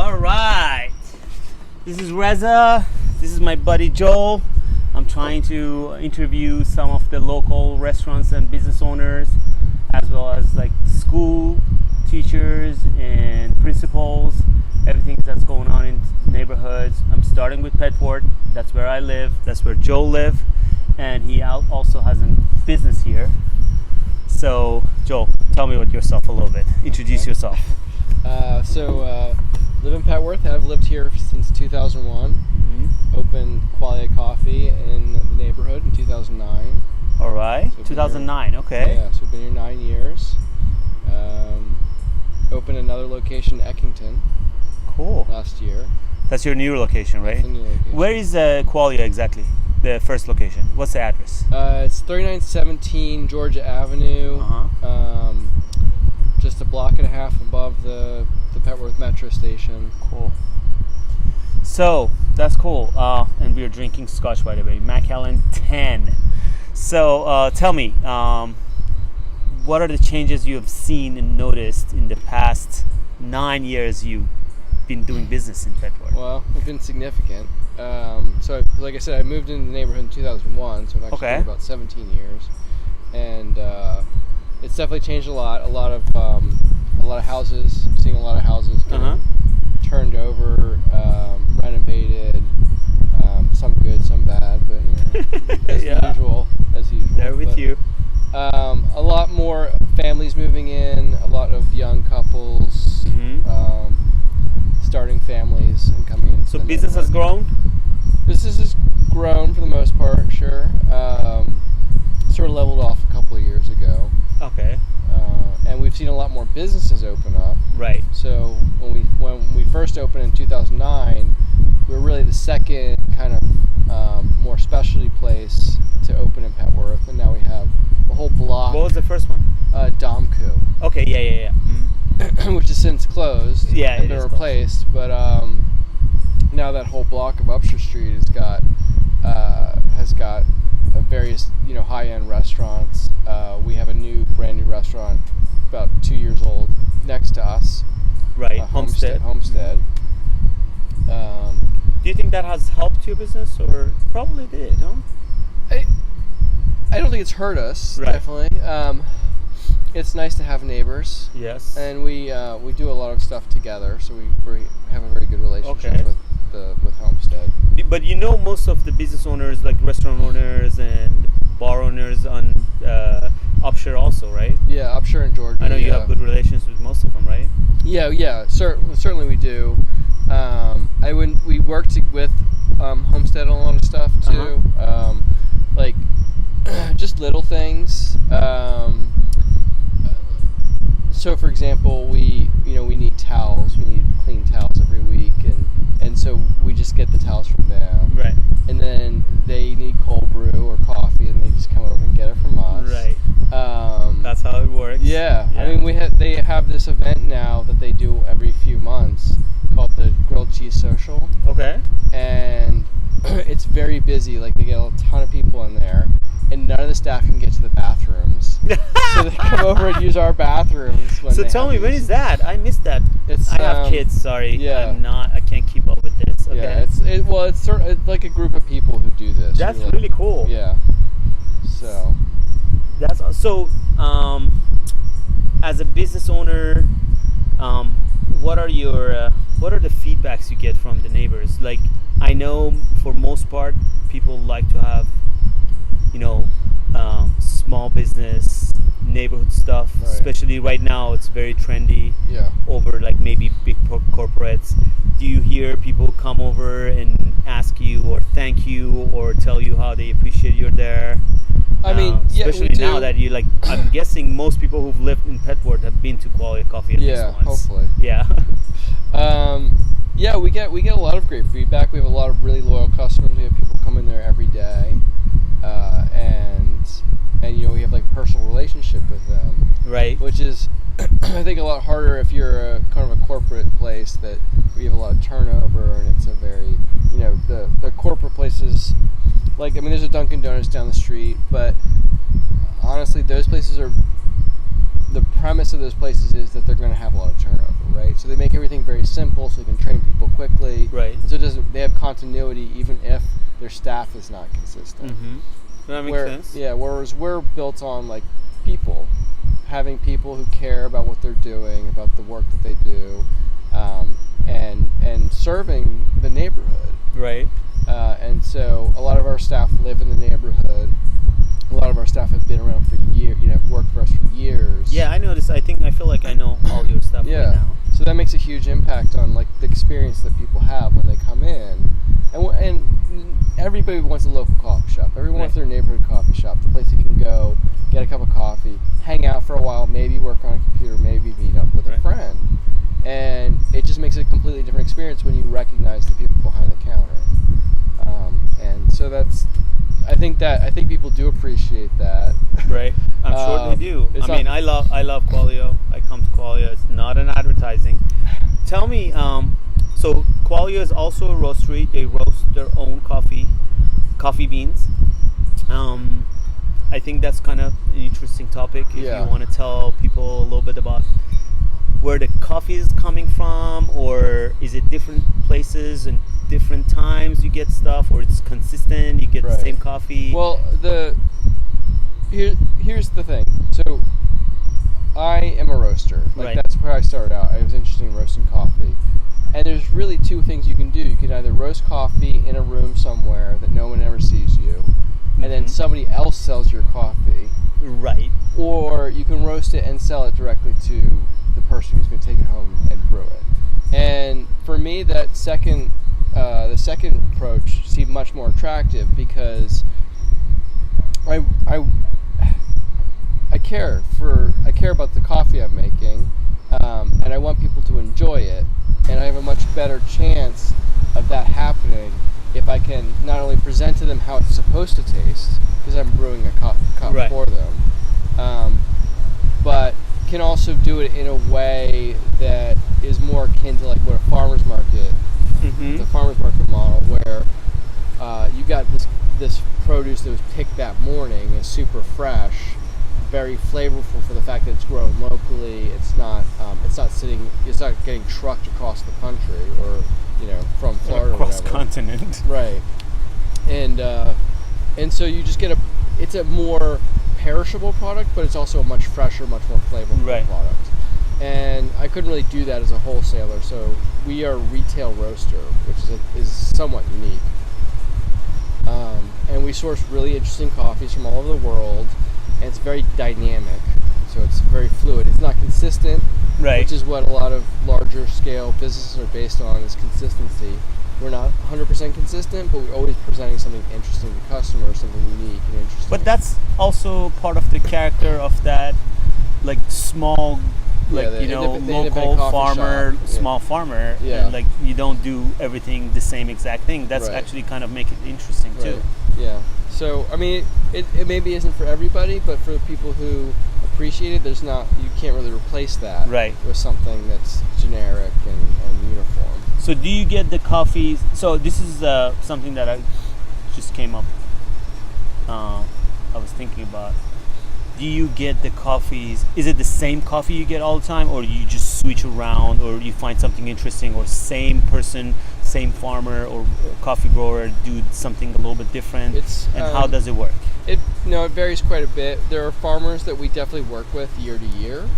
All right. This is Reza. This is my buddy Joel. I'm trying to interview some of the local restaurants and business owners, as well as like school teachers and principals, everything that's going on in neighborhoods. I'm starting with Petport. That's where I live. That's where Joel lives. And he also has a business here. So, Joel, tell me about yourself a little bit. Introduce yourself. Live in Petworth. I've lived here since 2001. Mm-hmm. Opened Qualia Coffee in the neighborhood in 2009. All right, so 2009. Okay. Yeah, so we've been here 9 years. Opened another location in Eckington. Cool. Last year. That's your new location, right? That's the new location. Where is Qualia exactly? The first location. What's the address? It's 3917 Georgia Avenue. Just a block and a half above the Petworth Metro Station. Cool. So that's cool. And we are drinking Scotch, by the way, Macallan 10. So tell me, what are the changes you have seen and noticed in the past 9 years you've been doing business in Petworth? Well, it's been significant. So, like I said, I moved into the neighborhood in 2001, so I've actually been about 17 years, and it's definitely changed a lot. A lot of houses. I'm seeing a lot of houses getting turned over, renovated. Some good, some bad, but as usual. There with you. A lot more families moving in. A lot of young couples. Starting families and coming in. So business has grown? Business has grown for the most part, sure. Sort of leveled off a couple of years ago. Okay. And we've seen a lot more businesses open up. Right. So when we first opened in 2009, we were really the second kind of more specialty place to open in Petworth, and now we have a whole block. What was the first one? Domku. Okay, yeah. Mm-hmm. Which has since closed and been replaced, but now that whole block of Upshur Street has got various high-end restaurants. We have a brand new restaurant about 2 years old next to us. Right, Homestead. Do you think that has helped your business, or probably did? Huh? I don't think it's hurt us. Right. Definitely. It's nice to have neighbors. Yes. And we do a lot of stuff together, so we have a very good relationship with Homestead. But most of the business owners, like restaurant owners and bar owners on Upshur also, right? Yeah, Upshur and Georgia. I know you have good relations with most of them, right? Yeah. Certainly we do. We worked with Homestead on a lot of stuff too. Like just little things. So for example, we need towels. We need clean towels every week, and so we just get the towels from them. Right. And then they need cold brew or coffee, and they just come over and get it from us. Right. That's how it works. Yeah. I mean, they have this event now that they do every few months called the Grilled Cheese Social. Okay. And it's very busy. Like, they get a ton of people in there, and none of the staff can get to the bathrooms. So they come over and use our bathrooms. So tell me, when is that? I missed that. I have kids. Sorry. Yeah. I can't keep up with this. Okay. Yeah. It's like a group of people who do this. That's really cool. Yeah. So. As a business owner, what are the feedbacks you get from the neighbors? Like, I know for most part people like to have small business neighborhood stuff, right. Especially right now it's very trendy over like maybe big corporates. Do you hear people come over and ask you or thank you or tell you how they appreciate you're there? I mean, especially now that you I'm guessing most people who've lived in Petworth have been to Qualia Coffee at least once. Hopefully. Yeah. We get a lot of great feedback. We have a lot of really loyal customers. We have people come in there every day, and we have like a personal relationship with them. Right. Which is, I think, a lot harder if you're kind of a corporate place that where you have a lot of turnover, and it's a very the corporate places. Like, I mean, there's a Dunkin' Donuts down the street, but honestly, those places are, the premise of those places is that they're going to have a lot of turnover, right? So they make everything very simple, so they can train people quickly. Right. So they have continuity even if their staff is not consistent. Mm-hmm. That makes sense. Yeah, whereas we're built on like people, having people who care about what they're doing, about the work that they do, and serving the neighborhood. Right. And so a lot of our staff live in the neighborhood. A lot of our staff have been around for years, have worked for us for years. Yeah, I noticed. I feel like I know all your stuff right now. So that makes a huge impact on like the experience that people have when they come in. And everybody wants a local coffee shop. Everyone wants their neighborhood coffee shop, the place you can go, get a cup of coffee, hang out for a while, maybe work on a computer, maybe meet up with a friend. And it just makes it a completely different experience when you recognize the people behind the counter. And so I think people do appreciate that. Right. I'm sure they do. I love Qualia. I come to Qualia. It's not an advertising. Tell me, so Qualia is also a roastery. They roast their own coffee beans. I think that's kind of an interesting topic. If you want to tell people a little bit about where the coffee is coming from, or is it different places and different times you get stuff, or it's consistent, you get the same coffee? Well, here's the thing. So I am a roaster. That's where I started out. I was interested in roasting coffee. And there's really two things you can do. You can either roast coffee in a room somewhere that no one ever sees you, and then somebody else sells your coffee. Right. Or you can roast it and sell it directly to the person who's going to take it home and brew it. And for me, that the second approach seemed much more attractive because I care about the coffee I'm making, and I want people to enjoy it, and I have a much better chance of that happening if I can not only present to them how it's supposed to taste, because I'm brewing a cup for them, but can also do it in a way that is more akin to like what a farmer's market, the farmer's market model, where you got this produce that was picked that morning, is super fresh, very flavorful for the fact that it's grown locally. It's not getting trucked across the country or from Florida across or whatever. Continent. Right. And so you just get it's a more perishable product, but it's also a much fresher, much more flavorful product. And I couldn't really do that as a wholesaler, so we are a retail roaster, which is somewhat unique. And we source really interesting coffees from all over the world, and it's very dynamic, so it's very fluid. It's not consistent, which is what a lot of larger scale businesses are based on, is consistency. We're not 100% consistent, but we're always presenting something interesting to customers, something unique and interesting. But that's also part of the character of that, like small, local farmer, small farmer. And like you don't do everything the same exact thing. That's actually kind of make it interesting too. Yeah. So I mean, it maybe isn't for everybody, but for the people who appreciate it, you can't really replace that with something that's generic and uniform. So do you get the coffees? So this is something that I just came up. I was thinking about. Do you get the coffees? Is it the same coffee you get all the time, or do you just switch around, or you find something interesting, or same person, same farmer or coffee grower do something a little bit different? How does it work? It varies quite a bit. There are farmers that we definitely work with year to year,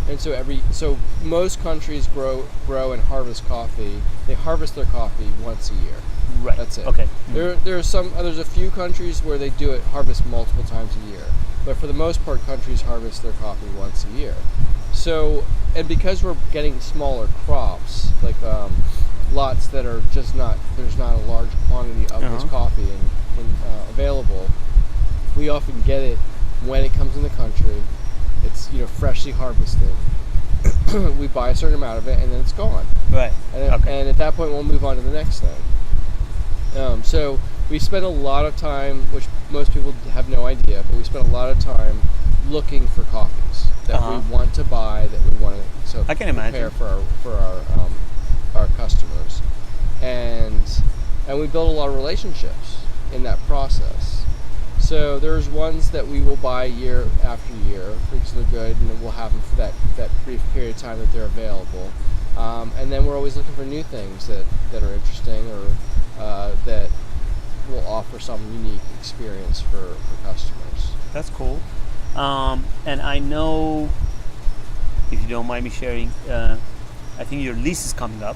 and so most countries grow and harvest coffee. They harvest their coffee once a year. Right. That's it. Okay. There's a few countries where they harvest multiple times a year, but for the most part, countries harvest their coffee once a year. So, and because we're getting smaller crops, like lots that are just there's not a large quantity of this coffee available, we often get it when it comes in the country. It's freshly harvested. We buy a certain amount of it, and then it's gone. Right. And at that point, we'll move on to the next thing. So we spend a lot of time, which most people have no idea, but we spend a lot of time looking for coffees that we want to buy, that we want to I can imagine. prepare for our customers, and we build a lot of relationships in that process. So there's ones that we will buy year after year because they're good, and we'll have them for that brief period of time that they're available. And and then we're always looking for new things that are interesting or that will offer some unique experience for customers. That's cool. And I know, if you don't mind me sharing, I think your lease is coming up.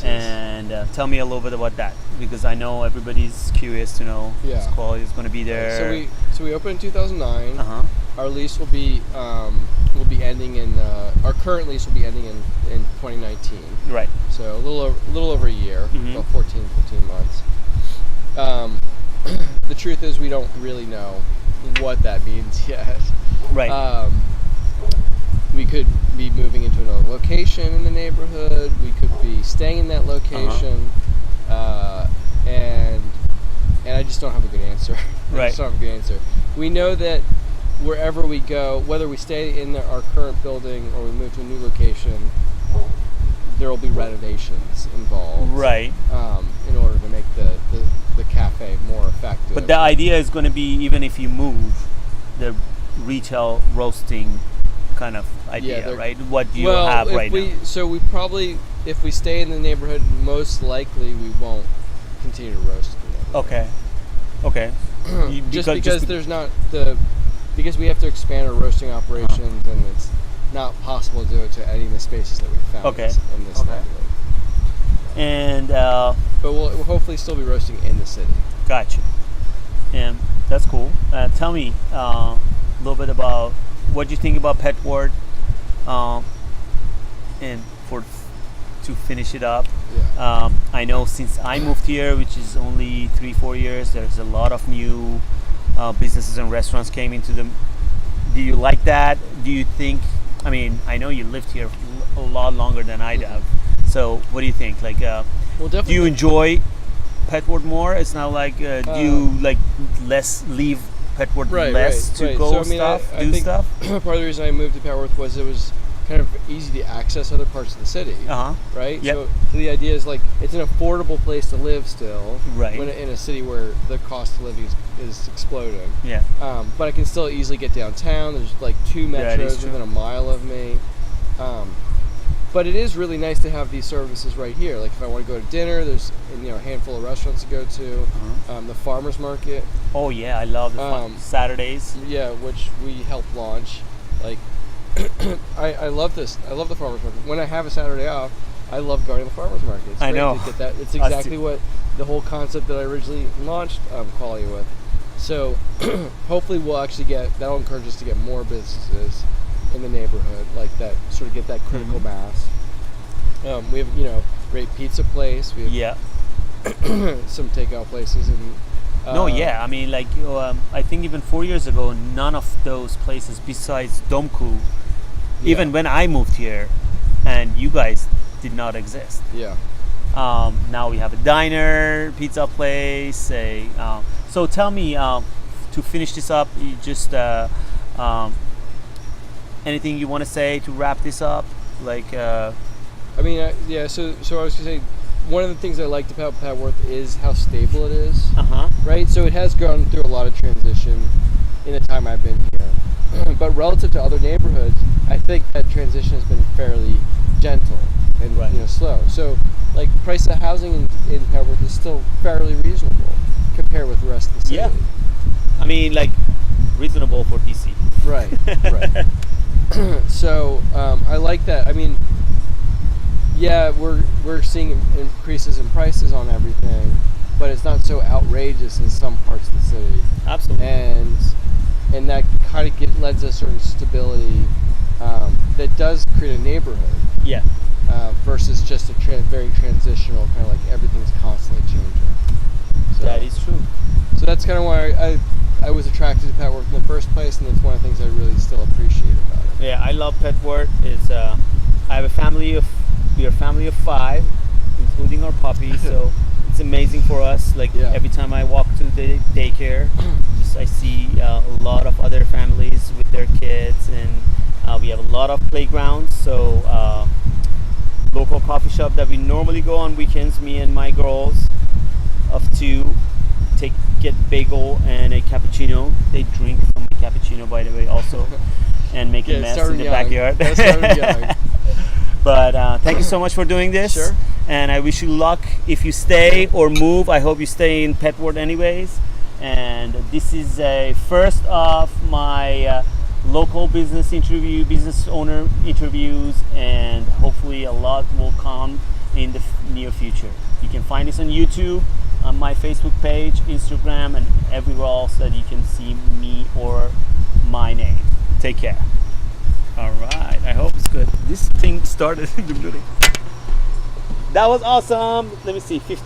And tell me a little bit about that, because I know everybody's curious to know if Qualia is going to be there. So we opened in 2009. Our lease will be ending in our current lease will be ending in 2019. Right. So a little over a year, about 15 months. The truth is we don't really know what that means yet. Right. We could be moving into another location in the neighborhood. We could be staying in that location, and I just don't have a good answer. I just don't have a good answer. We know that wherever we go, whether we stay in our current building or we move to a new location, there will be renovations involved. Right. In order to make the cafe more effective. But the idea is going to be, even if you move, the retail roasting kind of idea, right? What do you have right now? So we probably, if we stay in the neighborhood, most likely we won't continue to roast in the neighborhood. Okay. Because there's not because we have to expand our roasting operations, and it's not possible to do it to any of the spaces that we found in this neighborhood. And but we'll hopefully still be roasting in the city. Gotcha. And that's cool. Tell me a little bit about what you think about Pet Ward, and to finish it up. I know since I moved here, which is only 3-4 years, there's a lot of new businesses and restaurants came into them. Do you like that? Do you think, I mean, I know you lived here a lot longer than I have. So what do you think? Like, do you enjoy Pet Ward more? It's not like, do you like leave Pet Ward less to go do stuff? Part of the reason I moved to Pet Ward was it was kind of easy to access other parts of the city. Right? Yep. So the idea is like it's an affordable place to live still. Right. When in a city where the cost of living is exploding. Yeah. But I can still easily get downtown. There's like 2 metros within a mile of me. But it is really nice to have these services right here. Like if I want to go to dinner, there's a handful of restaurants to go to. The farmers market. Oh yeah, I love the Saturdays. Yeah, which we helped launch. Like I love this. I love the farmers market. When I have a Saturday off, I love going to the farmers market. It's great to get that. It's exactly what the whole concept that I originally launched Qualia with. So hopefully we'll actually that'll encourage us to get more businesses in the neighborhood, like that, sort of get that critical mass. We have great pizza place. We have some takeout places and I mean, like I think even 4 years ago, none of those places besides Domku, even when I moved here, and you guys did not exist. Now we have a diner, pizza place. So tell me, to finish this up, you just anything you want to say to wrap this up? Like, So I was gonna say, one of the things I liked about Pet Ward is how stable it is. Right. So it has gone through a lot of transition in the time I've been here, but relative to other neighborhoods, I think that transition has been fairly gentle and slow. So, like, price of housing in Pet Ward is still fairly reasonable compared with the rest of the city. Yeah. I mean, like, reasonable for DC. Right. So I like that. I mean, we're seeing increases in prices on everything, but it's not so outrageous in some parts of the city. Absolutely. And that kind of lends a certain stability that does create a neighborhood. Yeah. Versus just a very transitional kind of like everything's constantly changing. So, that is true. So that's kind of why I was attracted to Pet Ward in the first place, and that's one of the things I really still appreciate about it. Yeah, I love Pet Ward. It's I have we're a family of 5, including our puppy. So it's amazing for us. Like every time I walk to the daycare, I see a lot of other families with their kids, and we have a lot of playgrounds. So local coffee shop that we normally go on weekends, me and my girls of 2 get bagel and a cappuccino. They drink from the cappuccino, by the way, also, and make a mess in the backyard. But thank you so much for doing this. Sure. And I wish you luck if you stay or move. I hope you stay in Pet World anyways. And this is a first of my local business owner interviews, and hopefully a lot will come in the near future. You can find this on YouTube, on my Facebook page, Instagram, and everywhere else that you can see me or my name. Take care. All right, I hope it's good. This thing started in the beginning. That was awesome. Let me see, 15.